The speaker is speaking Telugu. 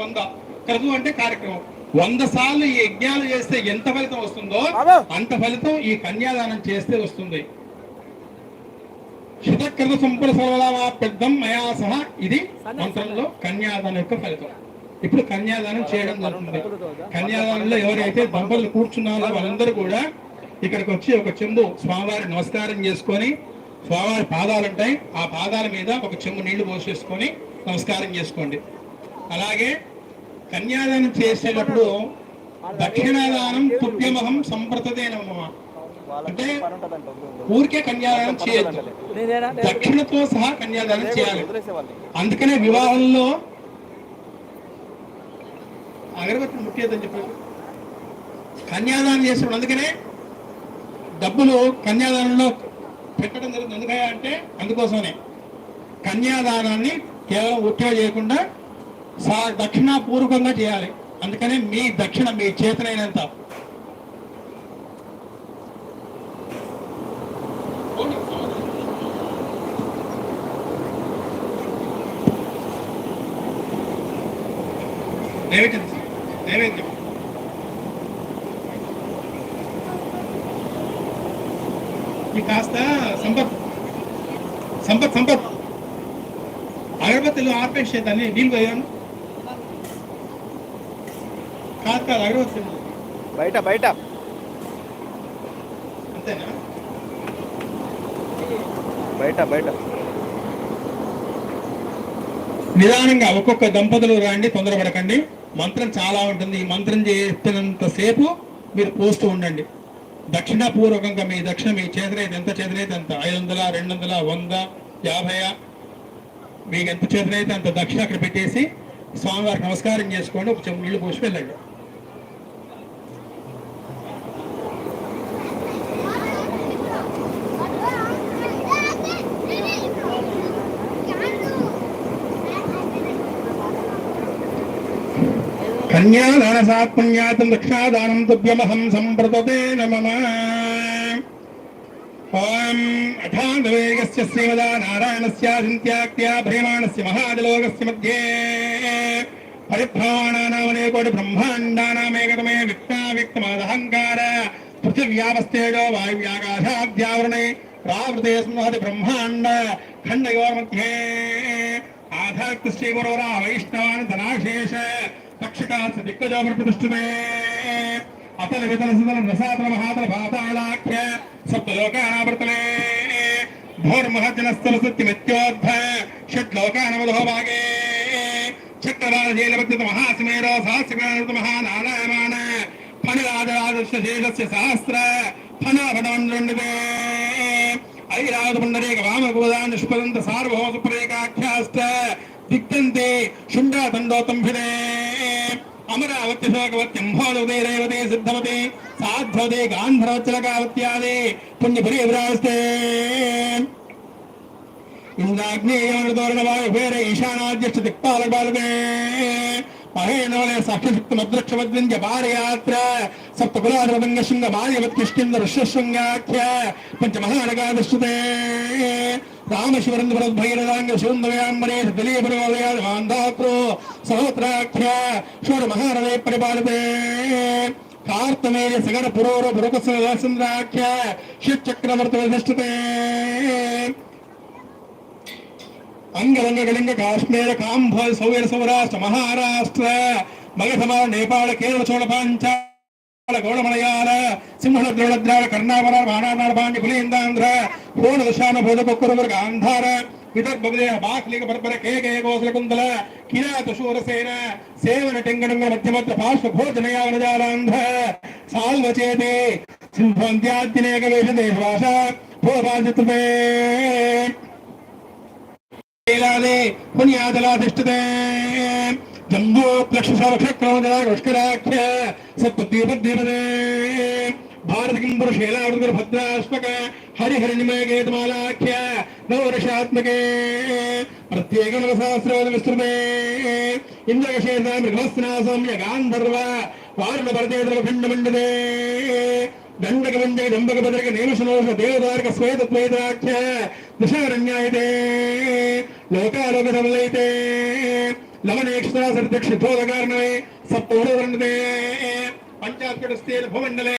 100 క్రతు అంటే కార్యక్రమం 100 సార్లు ఈ యజ్ఞాలు చేస్తే ఎంత ఫలితం వస్తుందో అంత ఫలితం ఈ కన్యాదానం చేస్తే వస్తుంది. శతకృత సంపద సర్వలాభాప్యర్థం మయా సహ ఇది మంత్రంలో కన్యాదానం యొక్క ఫలితం. ఇప్పుడు కన్యాదానం చేయడం జరుగుతుంది. కన్యాదానంలో ఎవరైతే దంపతులు కూర్చున్నారో వాళ్ళందరూ కూడా ఇక్కడికి వచ్చి ఒక చెంబు స్వామివారి నమస్కారం చేసుకొని, స్వామివారి పాదాలు ఉంటాయి, ఆ పాదాల మీద ఒక చెంబు నీళ్లు పోసేసుకొని నమస్కారం చేసుకోండి. అలాగే కన్యాదానం చేసేటప్పుడు దక్షిణాదానం తుభ్యమహం సంప్రతదే నమః అంటే ఊరికే కన్యాదానం చేయొద్దు, దక్షిణతో సహా కన్యాదానం చేయాలి. అందుకనే వివాహంలో అగరబత్తి ముఖ్యదని చెప్పారు కన్యాదానం చేసినప్పుడు. అందుకనే డబ్బులు కన్యాదానంలో పెట్టడం జరుగుతుంది. ఎందుకయ్యా అంటే అందుకోసమనే కన్యాదానాన్ని కేవలం ఉట్టిగా చేయకుండా దక్షిణాపూర్వకంగా చేయాలి. అందుకనే మీ దక్షిణ మీ చేతనైనంత నైవేద్యం ఈ కాస్త సంపత్ సంపత్ సంపత్ అగరబత్తులు ఆర్పేసి దాన్ని నీళ్ళు పోయాను కాదు కాదు అగరబత్తులు బయట బయట అంతేనా బయట బయట నిదానంగా ఒక్కొక్క దంపతులు రండి, తొందరపడకండి. మంత్రం చాలా ఉంటుంది. ఈ మంత్రం చేస్తున్నంతసేపు మీరు పోస్తూ ఉండండి. దక్షిణపూర్వకంగా మీ దక్షిణ మీ చేతనైతే ఎంత చేతనైతే అంత 500, 200, 100, 50 మీకు ఎంత చేతనైతే అంత దక్షిణ అక్కడ పెట్టేసి స్వామివారికి నమస్కారం చేసుకోండి. ఒక చెంబు నీళ్లు పోసి వెళ్ళండి. కన్యాదాన సాత్పుణ్యాతం దక్షిణాదానం తుభ్యమహం సంప్రతతే నమః. ఓం అఠాంతవేగస్య శ్రీమదా నారాయణస్య చింత్యాక్త్యా భ్రీమాణస్య మహాజలోకస్య మధ్యే పరిభ్రమణానామనేకోటి బ్రహ్మాండానామేకతమే విక్తావిక్తమాదహంకార పృథివ్యావస్తేజో వాయువ్యాకాశాద్యావరణే రావృతే స్మృహతి బ్రహ్మాండ ఖండయోర్मध्ये ఆధాక్త శ్రీగురోరా వైష్ణవాన్ ధనాశేష తక్షకాస్ దిక్కజోపరి ప్రతిష్ఠితే అతల వితల సుతల రసాతల మహాతల పాతాళాఖ్య సప్తలోకానావర్తనే భోర్మహజనస్థల సత్యమిత్యోద్ధ షడ్లోకానవదో భాగే చక్రవాళశీలవర్జిత మహాస్మేరో సహస్రకానృత మహానారాయమాణ ఫణిరాజరాజశేషస్య సహస్ర ఫణాఫణమండ్రుండితే ఐరావత పుండరీక వామగోదా నిష్పదంత సార్వభౌమ సుప్రేకాఖ్యాస్త దిక్తంతే శుండా తండోతంభిదే అమరావతి శోకవత్యంభోదవతే రేవతే సిద్ధవతే సాధ్వతే గాంధరవచ్చలకావత్యాదే పుణ్యపురీ విరాస్తే ఇంద్రాగ్నేయమృతోరణవాయుభేర ఈశానాద్యక్ష దిక్పాలబాలదే మహేనవలయ సాక్షిశక్తిమద్రక్షవద్వింద్య పారయాత్ర సప్తకులాధవంగ శృంగ మాయవత్కిష్కింద ఋష్యశృంగాఖ్య పంచమహానగాదృష్టతే రామశివరంధ్రభైరదాంగ శూందవ్యాంబరేష దిలీపరోదయాద మాంధాత్రో సహోత్రాఖ్య షోడ మహారవే పరిపాలతే కార్తమేయ సగర పురోర పురకసంద్రాఖ్య షట్చక్రవర్త విధిష్ఠతే అంగరంగలింగ కాశ్మీర కాంభ సౌర సౌరాష్ట్ర మహారాష్ట్ర మగధమ నేపాళ కేరళ చోళ పాంచాల గౌడ మలయాళ సింహళ ద్రోళ ద్రావిడ కర్ణావర వాణానాడ పాండ్య పులీందాంధ్ర పూర్ణ దశాన భోజ కొక్కురవర్గ ఆంధార విదర్భ బాహ్లిక పర్పర కేకే కోసల కుందల కిరాత శూరసేన సేవన టెంగడంగ మధ్యమత్ర పార్శ్వ భోజనయావనజాలాంధ్ర సాల్వచేతే సింహంత్యాద్యనేక వేష దేశవాస భోపాజిత్రే పుణ్యాదలాధిష్ఠతే జంబో ప్లక్షక్రమజలాఘ్య సప్తద్వీపద్వీపదే భారత కింపురుషేలావృత భద్రాష్మక హరిహరినిమయగేతమాలాఖ్య నవవర్షాత్మకే ప్రత్యేక నవసహస్రవద విస్తృతే ఇంద్రకశేష మృగస్నా సౌమ్య గాంధర్వ వారుణ భరతేంద్ర ఖండమండదే దండక వంజక దంబక భద్రక నేమశనోష దేవదారక శ్వేతద్వైతాఖ్య దశారణ్యాయతే లోకాలోక సమలైతే లవనేక్షరాసర్దక్షితోదకారణమే సప్తోడవర్ణదే పంచాత్కటస్థేన భూమండలే